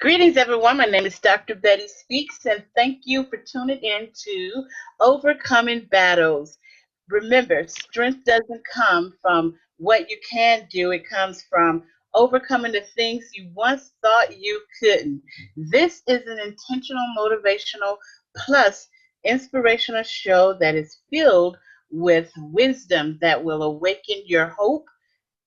Greetings, everyone. My name is Dr. Betty Speaks, and thank you for tuning in to Overcoming Battles. Remember, strength doesn't come from what you can do, it comes from overcoming the things you once thought you couldn't. This is an intentional, motivational, plus inspirational show that is filled with wisdom that will awaken your hope,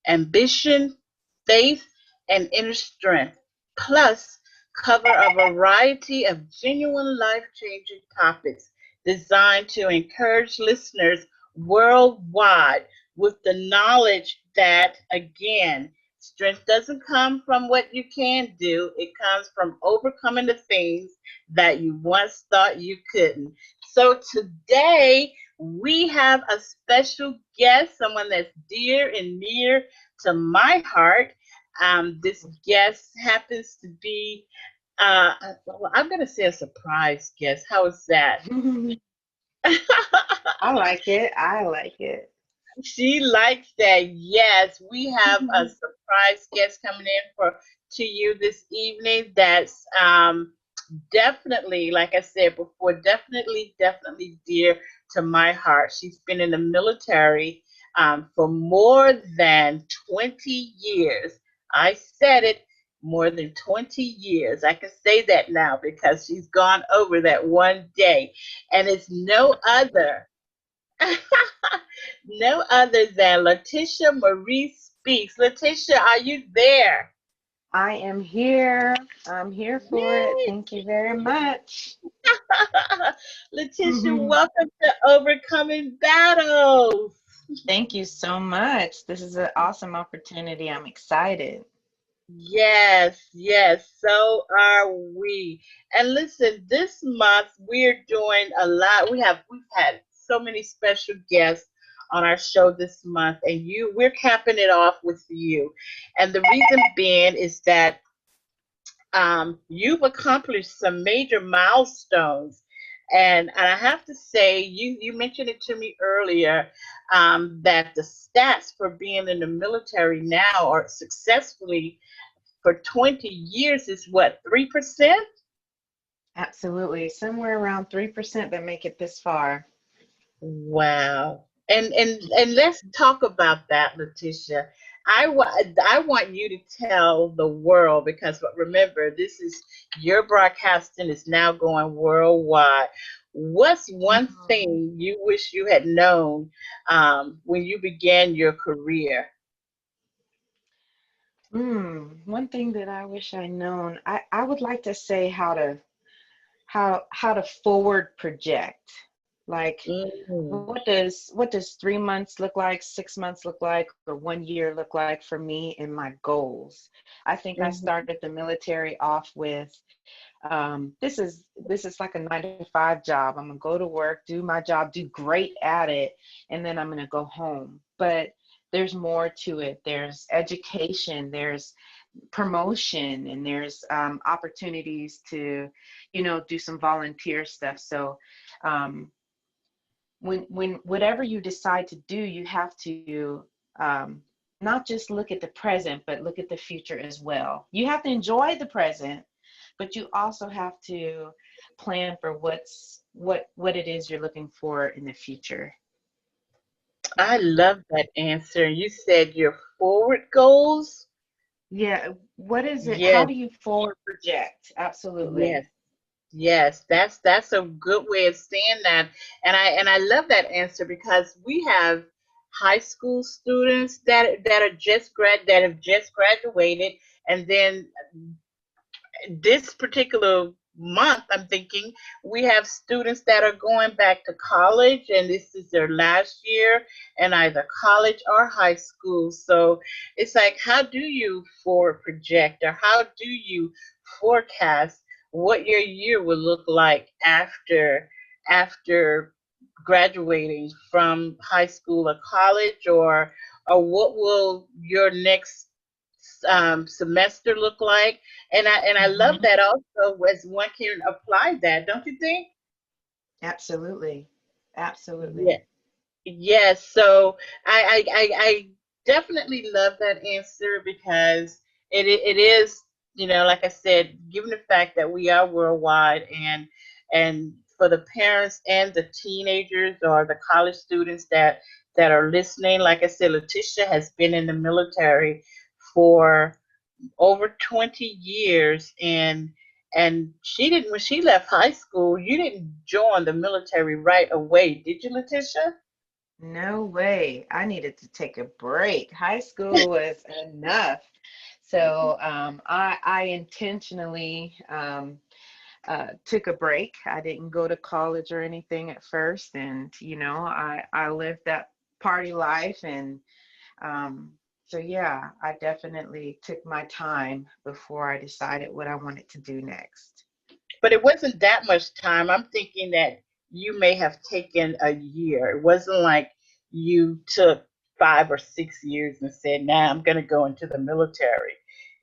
ambition, faith, and inner strength, plus cover a variety of genuine life-changing topics designed to encourage listeners worldwide with the knowledge that, again, strength doesn't come from what you can do, it comes from overcoming the things that you once thought you couldn't. So today, we have a special guest, someone that's dear and near to my heart. This guest happens to be, well, I'm going to say a surprise guest. How is that? I like it. I like it. She likes that. Yes, we have a surprise guest coming in for to you this evening. That's definitely, like I said before, definitely dear to my heart. She's been in the military for more than 20 years. I said it, more than 20 years. I can say that now because she's gone over that one day. And it's no other, no other than Latisha Marie Speaks. Latisha, are you there? I am here. I'm here for it. Yay! Thank you very much. Letitia, welcome to Overcoming Battles. Thank you so much. This is an awesome opportunity. I'm excited. Yes, so are we. And listen, this month we're doing a lot. We've had so many special guests on our show this month, and we're capping it off with you. And the reason being is that you've accomplished some major milestones. And I have to say, you mentioned it to me earlier that the stats for being in the military now are successfully for 20 years is what, 3%? Absolutely. Somewhere around 3% that make it this far. Wow. And let's talk about that, Letitia. I want you to tell the world because remember, this is your broadcasting is now going worldwide. What's one Mhm. thing you wish you had known when you began your career? One thing that I wish I'd known, I would like to say how to forward project. Like Mm, what does 3 months look like, 6 months look like, or 1 year look like for me and my goals? I think I mhm. started the military off with this is like a 9 to 5 job. I'm gonna go to work, do my job, do great at it, and then I'm gonna go home. But there's more to it. There's education, there's promotion, and there's opportunities to, do some volunteer stuff. So um, when whatever you decide to do, you have to not just look at the present, but look at the future as well. You have to enjoy the present, but you also have to plan for what it is you're looking for in the future. I love that answer. You said your forward goals. Yeah, what is it? How Yes, do you forward project? yes. Absolutely. Yes, that's a good way of saying that. And I love that answer because we have high school students that have just graduated, and then this particular month I'm thinking we have students that are going back to college and this is their last year in either college or high school. So it's like, how do you forward project or how do you forecast what your year will look like after graduating from high school or college, or what will your next semester look like? And I love Hmm. that also as one can apply that, don't you think? Absolutely. Absolutely. Yeah. Yes. So I definitely love that answer because it is, like I said, given the fact that we are worldwide, and for the parents and the teenagers or the college students that are listening, like I said, Letitia has been in the military for over 20 years, and she didn't, when she left high school, you didn't join the military right away, did you, Letitia? No way. I needed to take a break. High school was enough. So I intentionally took a break. I didn't go to college or anything at first, and I lived that party life, and um, so yeah, I definitely took my time before I decided what I wanted to do next. But it wasn't that much time. I'm thinking that you may have taken a year. It wasn't like you took 5 or 6 years and said, "Now I'm going to go into the military."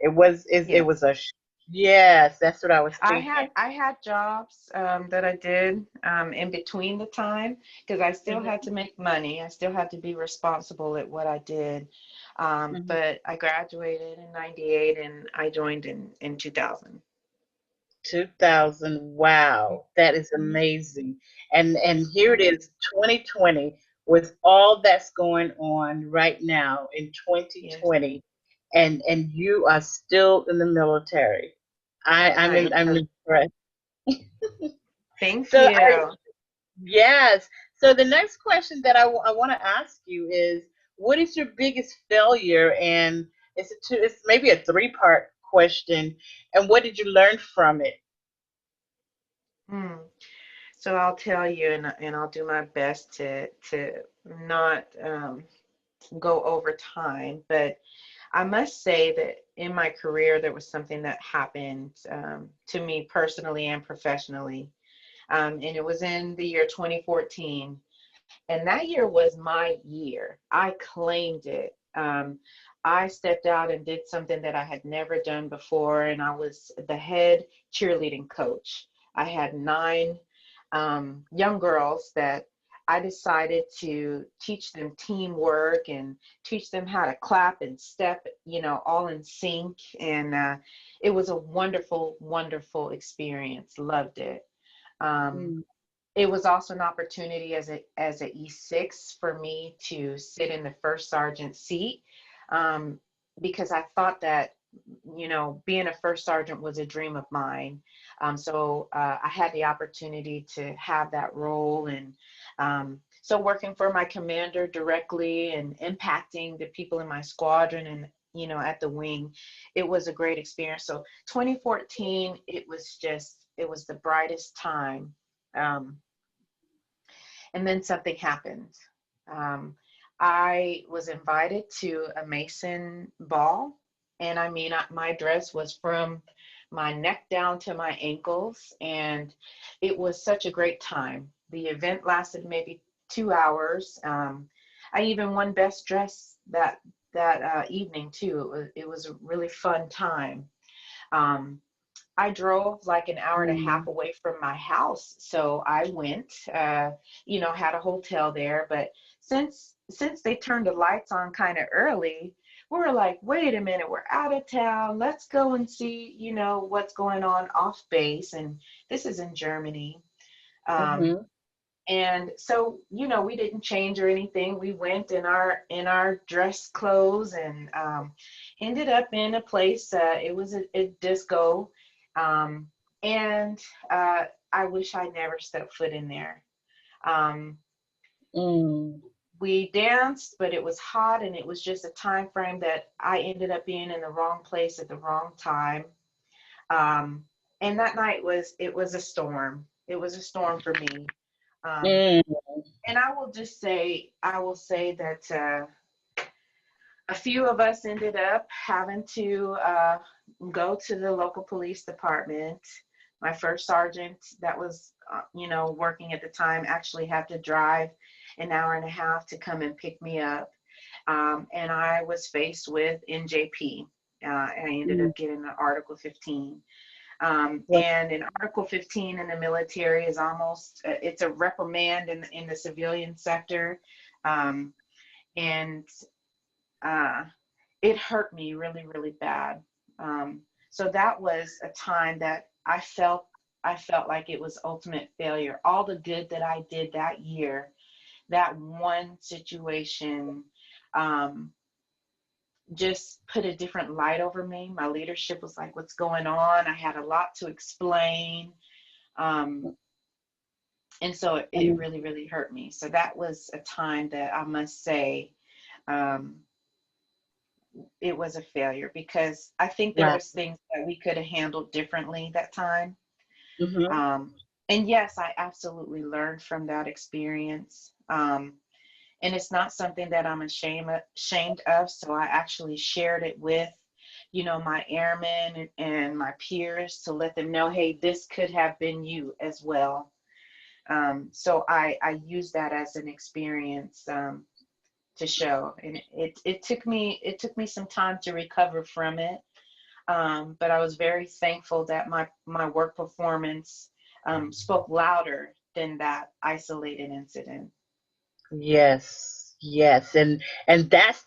It was Yes. yes, that's what I was I thinking. had I had jobs that I did in between the time because I still had Hmm. to make money. I still had to be responsible at what I did. Hmm. But I graduated in '98 and I joined in 2000. 2000. Wow, that is Mhm. amazing. And Yes, here it is, 2020, with all that's going on right now in yes, 2020, and you are still in the military. I I'm am. impressed. Thank So you. yes. So the next question that I want to ask you is, what is your biggest failure? And it's maybe a three-part question. And what did you learn from it? Hmm. So I'll tell you, and I'll do my best to not go over time, but I must say that in my career, there was something that happened to me personally and professionally. And it was in the year 2014. And that year was my year. I claimed it. I stepped out and did something that I had never done before, and I was the head cheerleading coach. I had nine young girls that I decided to teach them teamwork and teach them how to clap and step, all in sync. And it was a wonderful, wonderful experience. Loved it. Um, Mm, it was also an opportunity as a E6 for me to sit in the first sergeant seat, um, because I thought that being a first sergeant was a dream of mine. So I had the opportunity to have that role, and so working for my commander directly and impacting the people in my squadron and at the wing, it was a great experience. So 2014, it was the brightest time. Um, and then something happened. Um, I was invited to a Mason ball, and I mean, my dress was from my neck down to my ankles, and it was such a great time. The event lasted maybe 2 hours. I even won best dress that evening too. It was a really fun time. Um, I drove like an hour and a half mm, away from my house, so I went, had a hotel there. But since they turned the lights on kind of early, we were like, wait a minute, we're out of town. Let's go and see, what's going on off base. And this is in Germany. Um, mm-hmm, and so, we didn't change or anything. We went in our dress clothes and ended up in a place. It was a disco, um, and I wish I never stepped foot in there. Um, mm, we danced, but it was hot, and it was just a time frame that I ended up being in the wrong place at the wrong time. Um, and that night was a storm. It was a storm for me. Um, mm, and I will say that a few of us ended up having to go to the local police department. My first sergeant that was, working at the time actually had to drive an hour and a half to come and pick me up. And I was faced with NJP. And I ended mm. up getting an Article 15. Well, And in Article 15 in the military is almost, it's a reprimand in the civilian sector. Um, and uh, it hurt me really, really bad. So that was a time that I felt like it was ultimate failure. All the good that I did that year, that one situation, um, just put a different light over me. My leadership was like, "What's going on?" I had a lot to explain. Um, and so it Mm, really, really hurt me. So that was a time that I must say, um, it was a failure, because I think there right. was things that we could have handled differently that time. Hmm. Um, and yes, I absolutely learned from that experience. And it's not something that I'm ashamed of. So I actually shared it with, my airmen and my peers, to let them know, hey, this could have been you as well. So I use that as an experience, to show, and it took me some time to recover from it. But I was very thankful that my work performance, spoke louder than that isolated incident. Yes, yes, and that's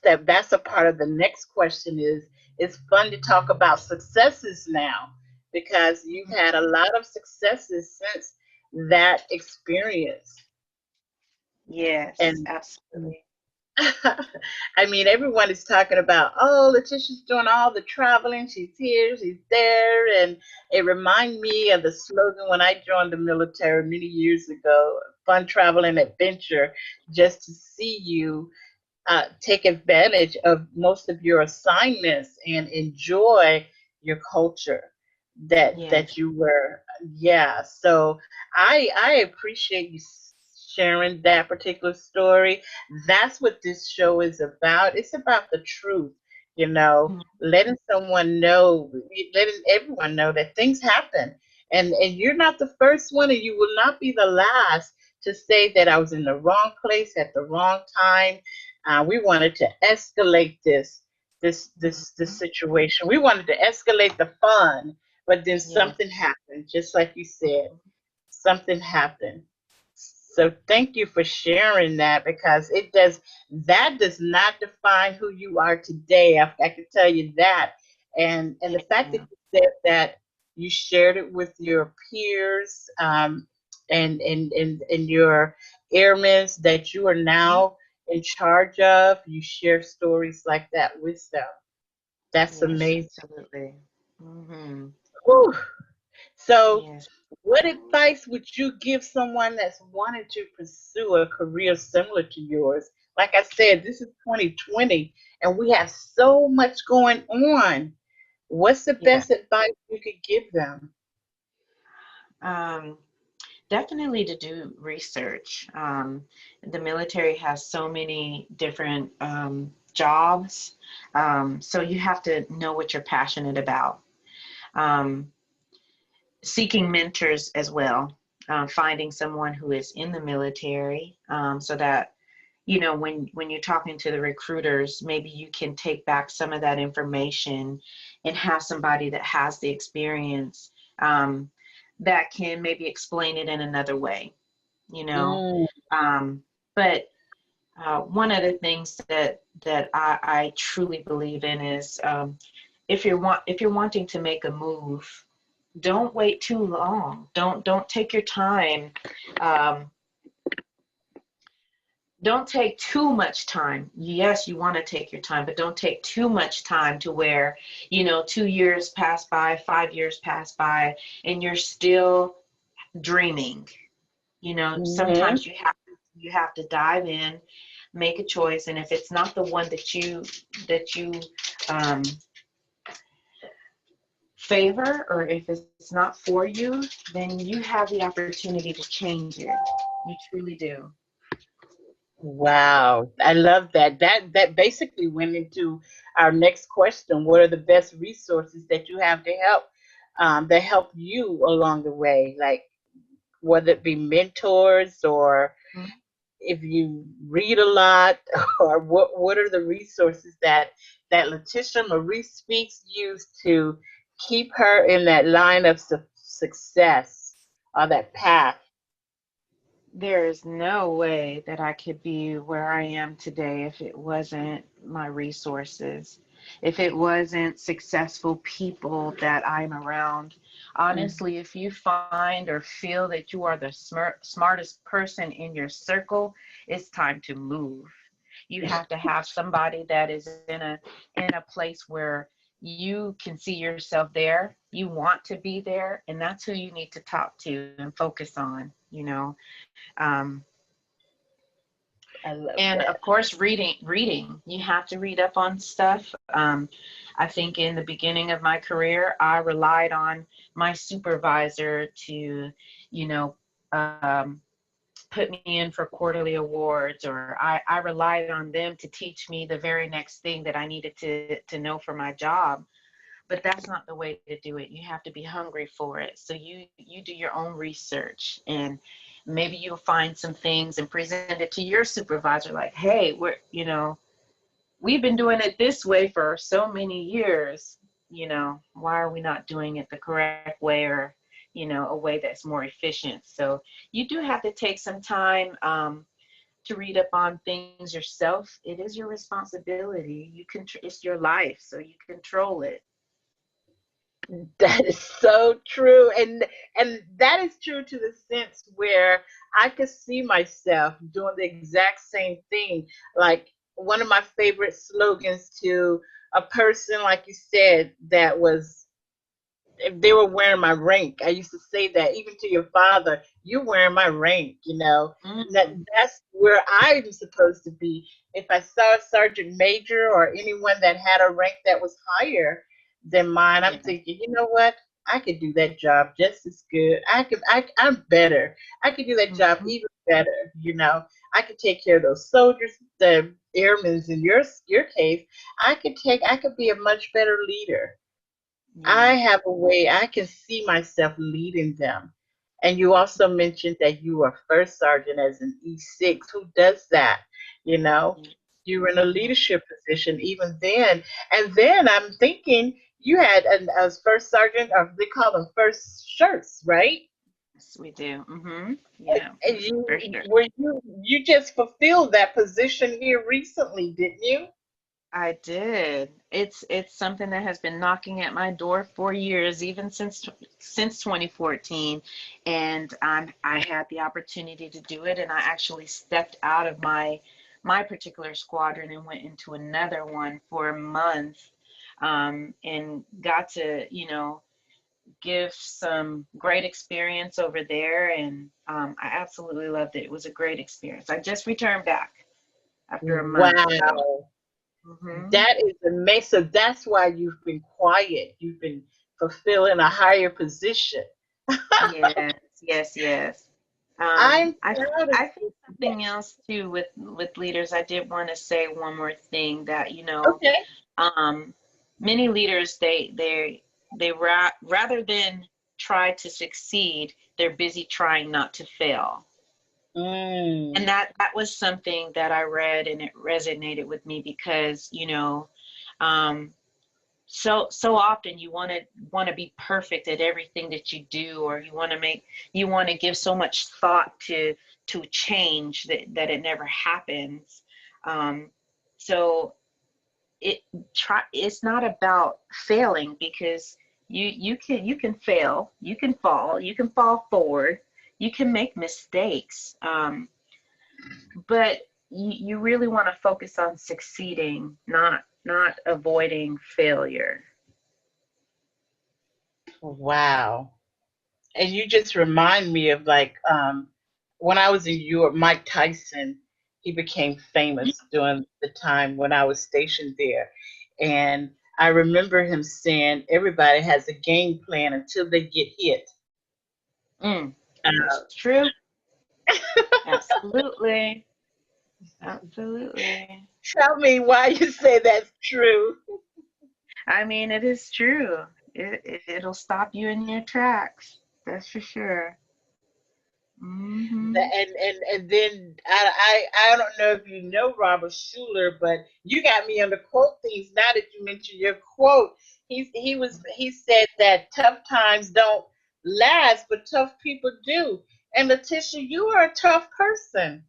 a part of the next question is it's fun to talk about successes now because you've Mhm. had a lot of successes since that experience. Yes, And absolutely. I mean, everyone is talking about, oh, Letitia's doing all the traveling. She's here, she's there. And it reminded me of the slogan when I joined the military many years ago, fun, travel, and adventure, just to see you take advantage of most of your assignments and enjoy your culture Yes. that you were. Yeah, so I appreciate you sharing that particular story. That's what this show is about. It's about the truth, Mhm. letting someone know, letting everyone know that things happen, and you're not the first one and you will not be the last to say that I was in the wrong place at the wrong time. We wanted to escalate this Mhm. situation. We wanted to escalate the fun, but then Yes. something happened, just like you said. Mhm. Something happened. So thank you for sharing that because that does not define who you are today. I can tell you that. And the fact that Yeah. you said that you shared it with your peers, and your airmen that you are Mhm. now in charge of, you share stories like that with them. That's Yes, amazing. absolutely. Hmm. Whew. So, Yes. what advice would you give someone that's wanting to pursue a career similar to yours? Like I said, this is 2020 and we have so much going on. What's the Yeah. best advice you could give them? Um, Definitely to do research. The military has so many different, jobs, so you have to know what you're passionate about. Um, Seeking mentors as well, finding someone who is in the military, so that when you're talking to the recruiters, maybe you can take back some of that information and have somebody that has the experience, um, that can maybe explain it in another way, you know. Mm, Um, but one of the things that I truly believe in is, if you're wanting to make a move, don't wait too long. Don't take your time. Um, don't take too much time. Yes, you want to take your time, but don't take too much time to where, 2 years pass by, 5 years pass by, and you're still dreaming. mhm. Sometimes you have to dive in, make a choice, and if it's not the one that you um, favor, or if it's not for you, then you have the opportunity to change it. You truly do. Wow, I love that. That basically went into our next question. What are the best resources that you have to help you along the way? Like whether it be mentors or Mhm. if you read a lot or what are the resources that Letitia Marie Speaks used to keep her in that line of success or that path? There is no way that I could be where I am today if it wasn't my resources, if it wasn't successful people that I'm around. Mhm. Honestly, if you find or feel that you are the smartest person in your circle, it's time to move. You have to have somebody that is in a place where you can see yourself there, you want to be there, and that's who you need to talk to and focus on, um, I love and of that. course reading, you have to read up on stuff. I think in the beginning of my career I relied on my supervisor to, you know um, put me in for quarterly awards, or I relied on them to teach me the very next thing that I needed to know for my job. But that's not the way to do it. You have to be hungry for it. So you do your own research, and maybe you'll find some things and present it to your supervisor, like, hey, we've been doing it this way for so many years. Why are we not doing it the correct way, or a way that's more efficient? So you do have to take some time to read up on things yourself. It is your responsibility. It's your life, so you control it. That is so true, and that is true to the sense where I could see myself doing the exact same thing. Like one of my favorite slogans to a person, like you said, that was if they were wearing my rank. I used to say that even to your father, you're wearing my rank, you know. That Mm, that's where I'm supposed to be. If I saw a sergeant major or anyone that had a rank that was higher than mine, I'm yeah. thinking, you know what? I could do that job just as good. I'm better. I could do that job Hmm. even better, you know. I could take care of those soldiers, the airmen in your case. I could be a much better leader. I Yeah. have a way I can see myself leading them. And you also mentioned that you were first sergeant as an E6. Who does that? You know, Yeah. you were in a Yeah. leadership position even then. And then I'm thinking you had as first sergeant, or they call them first shirts, right? Yes, we do. Yeah, And for sure. you just fulfilled that position here recently, didn't you? I did. It's something that has been knocking at my door for years, even since 2014, and I had the opportunity to do it, and I actually stepped out of my particular squadron and went into another one for a month, and got to give some great experience over there, and I absolutely loved it. It was a great experience. I just returned back after a month, so. Wow. Hmm. That is amazing. So that's why you've been quiet. You've been fulfilling a higher position. Yes, yes, yes. I'm I proud of I think you. something Yes. else too with leaders. I did want to say one more thing, that Okay. um, many leaders, rather than try to succeed, they're busy trying not to fail. And Mm. that was something that I read, and it resonated with me because um, so often you want to be perfect at everything that you do, or you want to give so much thought to change that it never happens. um, so it's not about failing, because you can fail, you can fall forward, you can make mistakes, but you really want to focus on succeeding, not avoiding failure. Wow. And you just remind me of like when I was in Europe, Mike Tyson, he became famous during the time when I was stationed there. And I remember him saying everybody has a game plan until they get hit. Mm, Uh, that's true. Absolutely. Absolutely. Tell me why you say that's true. I mean, it is true. It'll stop you in your tracks. That's for sure. Hmm. And then I don't know if you know Robert Schuller, but you got me on the quote things now that you mentioned your quote. He said that tough times don't last, but tough people do. And Latisha, you are a tough person.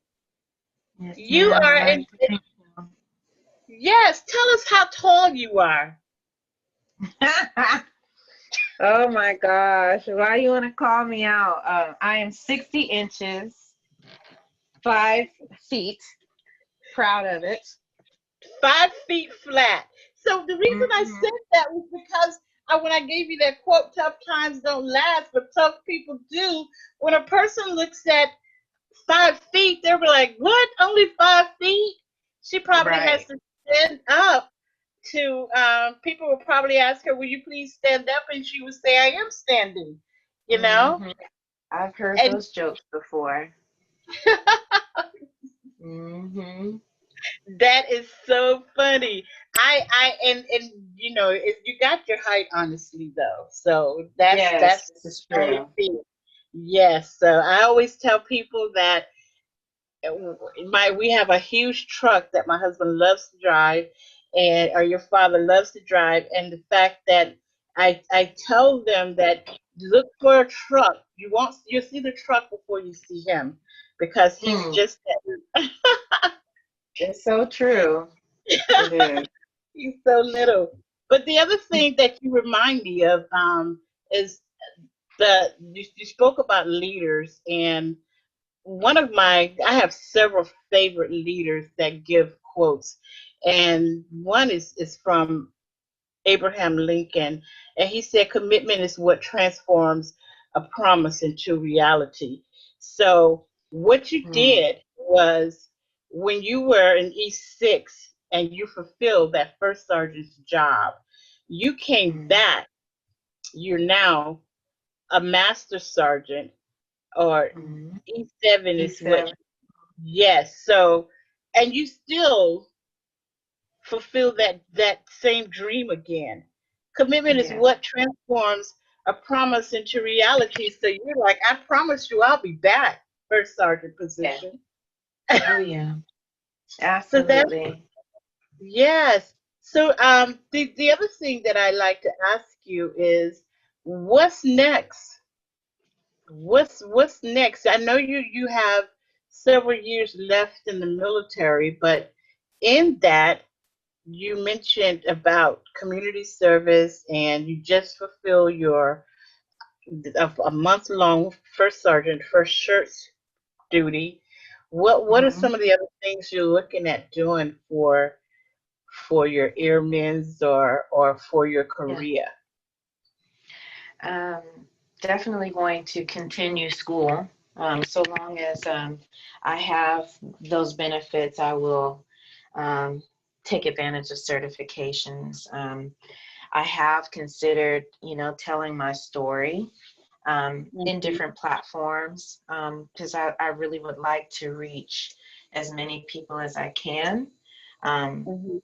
Yes, You ma'am. I are, like to think yes, tell us how tall you are. so. Oh my gosh. Why you want to call me out? I am 60 inches, 5 feet. Proud of it. 5 feet flat. So the reason I Hmm. said that was because when I gave you that quote, tough times don't last, but tough people do. When a person looks at 5 feet, they'll be like, what? Only 5 feet? She probably has Right. to stand up to, people will probably ask her, will you please stand up? And she would say, I am standing, you know? Hmm. I've heard And those jokes before. Hmm. that is so funny. And you know, you got your height honestly though. So Yes, that's this is the only true. thing. Yes. So I always tell people that my we have a huge truck that my husband loves to drive, and or your father loves to drive, and the fact that I tell them that look for a truck. You'll see the truck before you see him, because he's Mm, just it's so true. It is. he's so little. But the other thing that you remind me of, is you spoke about leaders, and I have several favorite leaders that give quotes, and one is from Abraham Lincoln, and he said, "Commitment is what transforms a promise into reality." So what you Mm, did was, when you were in E6 and you fulfilled that first sergeant's job, you came mm, back. You're now a master sergeant, or mm. E7 He is what. said, Yes. So, and you still fulfill that same dream again. Commitment is yeah, what transforms a promise into reality. So you're like, I promise you, I'll be back. First sergeant yeah. position. Oh, yeah. So that, Absolutely. yes. So the other thing that I like to ask you is, what's next? What's next? I know you have several years left in the military, but in that, you mentioned about community service, and you just fulfill your a month long first sergeant first shirts duty. What are Hmm. some of the other things you're looking at doing for your airmen's, or for your Yeah. career? Um, Definitely going to continue school. So long as I have those benefits, I will um, take advantage of certifications. I have considered, telling my story in Hmm. different platforms because I really would like to reach as many people as I can, um, Hmm.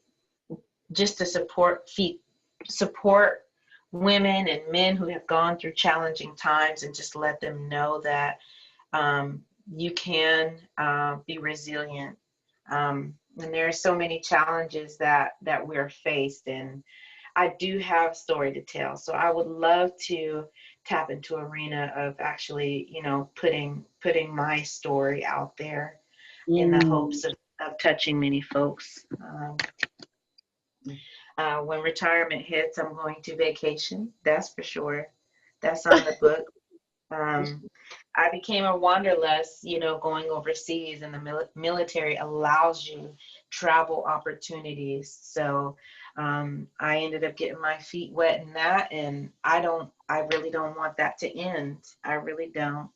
just to support women and men who have gone through challenging times, and just let them know that um, you can be resilient. And there are so many challenges that we're faced, and I do have a story to tell. So I would love to tap into arena of actually, putting my story out there in the Mm. hopes of touching many folks. When retirement hits, I'm going to vacation. That's for sure. That's on the book. Um, I became a wanderlust, going overseas, and the military allows you travel opportunities. So I ended up getting my feet wet in that, and I really don't want that to end. I really don't.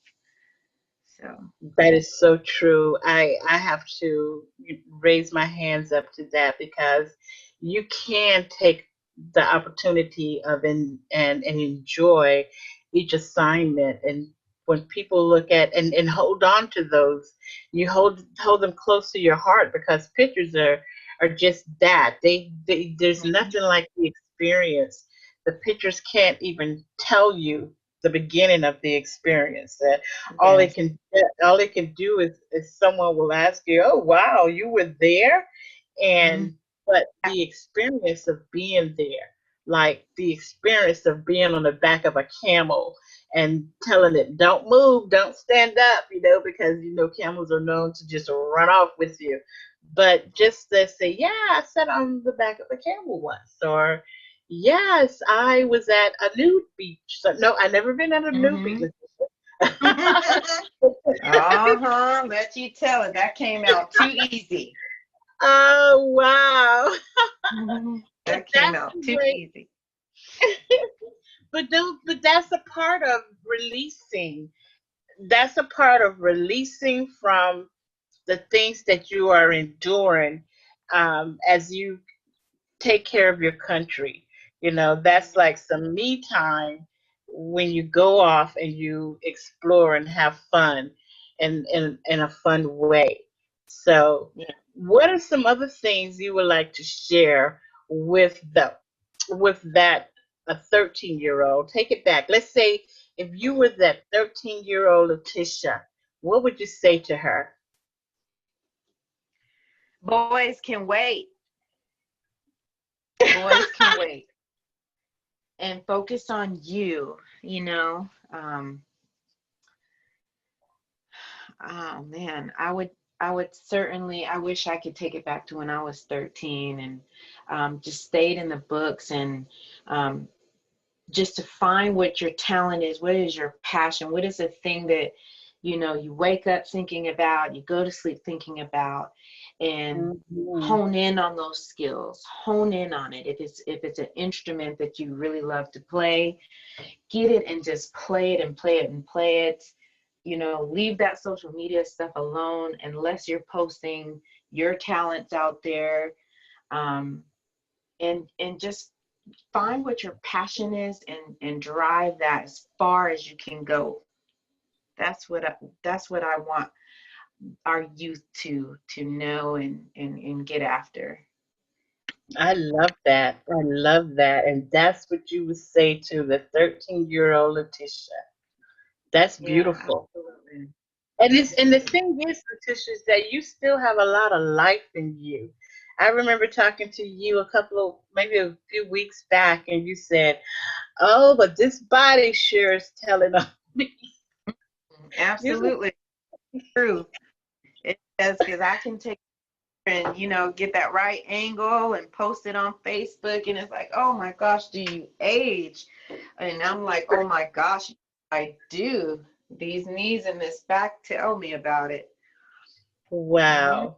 So, That is so true. I have to raise my hands up to that, because you can take the opportunity of and enjoy each assignment, and when people look at and hold on to those, you hold them close to your heart, because pictures are just that. There's mhm, nothing like the experience. The pictures can't even tell you the beginning of the experience. All it yes, can all it can do is someone will ask you, "Oh wow, you were there," mhm, and but the experience of being there, like the experience of being on the back of a camel and telling it, don't move, don't stand up, because camels are known to just run off with you. But just to say, yeah, I sat on the back of a camel once, or yes, I was at a nude beach. So no, I never been at a nude beach. Mm-hmm. Uh-huh. Let you tell it. That came out too easy. Oh wow. But That came that's out the too way. easy. But that's a part of releasing. That's a part of releasing from the things that you are enduring, as you take care of your country. That's like some me time when you go off and you explore and have fun in a fun way. So, Yeah. what are some other things you would like to share with that a 13-year-old? Take it back. Let's say if you were that 13-year-old Latisha, what would you say to her? Boys can wait. Boys can wait. And focus on you. Oh man, I would certainly, I wish I could take it back to when I was 13 and just stayed in the books and um, just to find what your talent is, what is your passion, what is the thing that you wake up thinking about, you go to sleep thinking about, and Mhm. hone in on those skills, hone in on it. If it's an instrument that you really love to play, get it and just play it and play it and play it. Leave that social media stuff alone unless you're posting your talents out there. um, and just find what your passion is and drive that as far as you can go. That's what I want our youth to know and get after. I love that. I love that. And that's what you would say to the 13-year-old Letitia. That's Yeah, beautiful. absolutely. And the thing is, Letitia, is that you still have a lot of life in you. I remember talking to you maybe a few weeks back, and you said, "Oh, but this body sure is telling on me." You said, Absolutely true. It does, because I can take and get that right angle and post it on Facebook, and it's like, oh my gosh, do you age? And I'm like, oh my gosh, I do. These knees and this back tell me about it. Hmm. "Wow."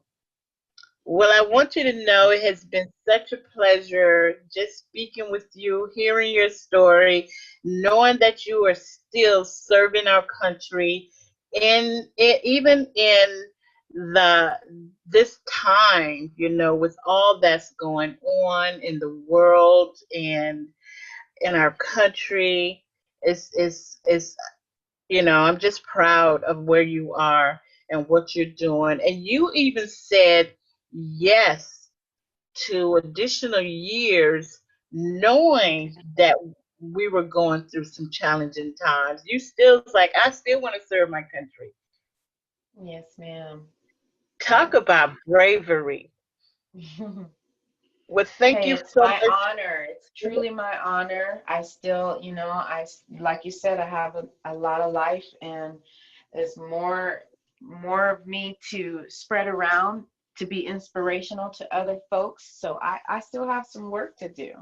Well, I want you to know it has been such a pleasure just speaking with you, hearing your story, knowing that you are still serving our country even in the this time, with all that's going on in the world and in our country. Is I'm just proud of where you are and what you're doing. And you even said yes to additional years, knowing that we were going through some challenging times. You still like, I still want to serve my country. Yes, ma'am. Talk Yes. about bravery. Well, thank Hey, you it's so my much. honor. It's truly my honor. I still, like you said, I have a lot of life, and there's more of me to spread around to be inspirational to other folks. So I still have some work to do.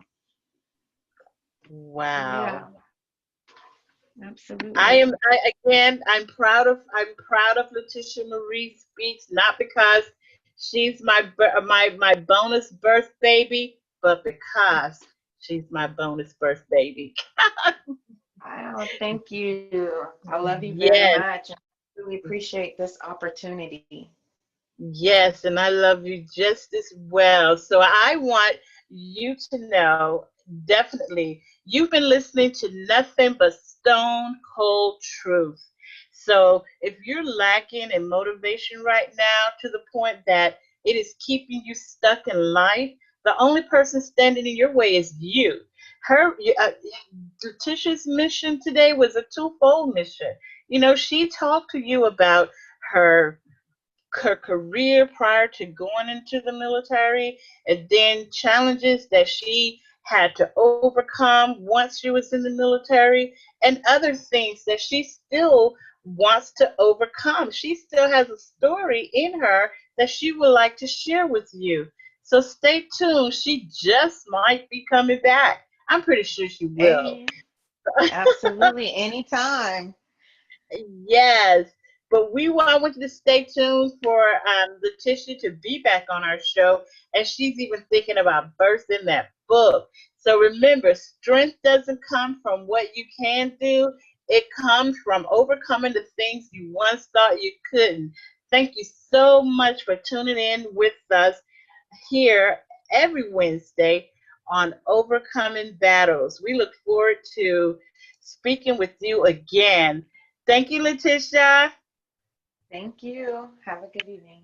Yeah, Wow. absolutely. I'm proud of Letitia Marie Speaks, not because she's my bonus birth baby, but because she's my bonus birth baby. Oh, thank you. I love you very Yes, much. And I really appreciate this opportunity. yes, and I love you just as well. So I want you to know, definitely, you've been listening to nothing but stone cold truth. So if you're lacking in motivation right now to the point that it is keeping you stuck in life, the only person standing in your way is you. Her, Letitia's mission today was a twofold mission. She talked to you about her her career prior to going into the military, and then challenges that she had to overcome once she was in the military, and other things that she still wants to overcome. She still has a story in her that she would like to share with you. So stay tuned. She just might be coming back. I'm pretty sure she will. Hey, absolutely. Anytime. Yes, but we want you to stay tuned for Latisha to be back on our show, and she's even thinking about birthing that book. So remember, strength doesn't come from what you can do; it comes from overcoming the things you once thought you couldn't. Thank you so much for tuning in with us here every Wednesday on Overcoming Battles. We look forward to speaking with you again. Thank you, Latisha. Thank you. Have a good evening.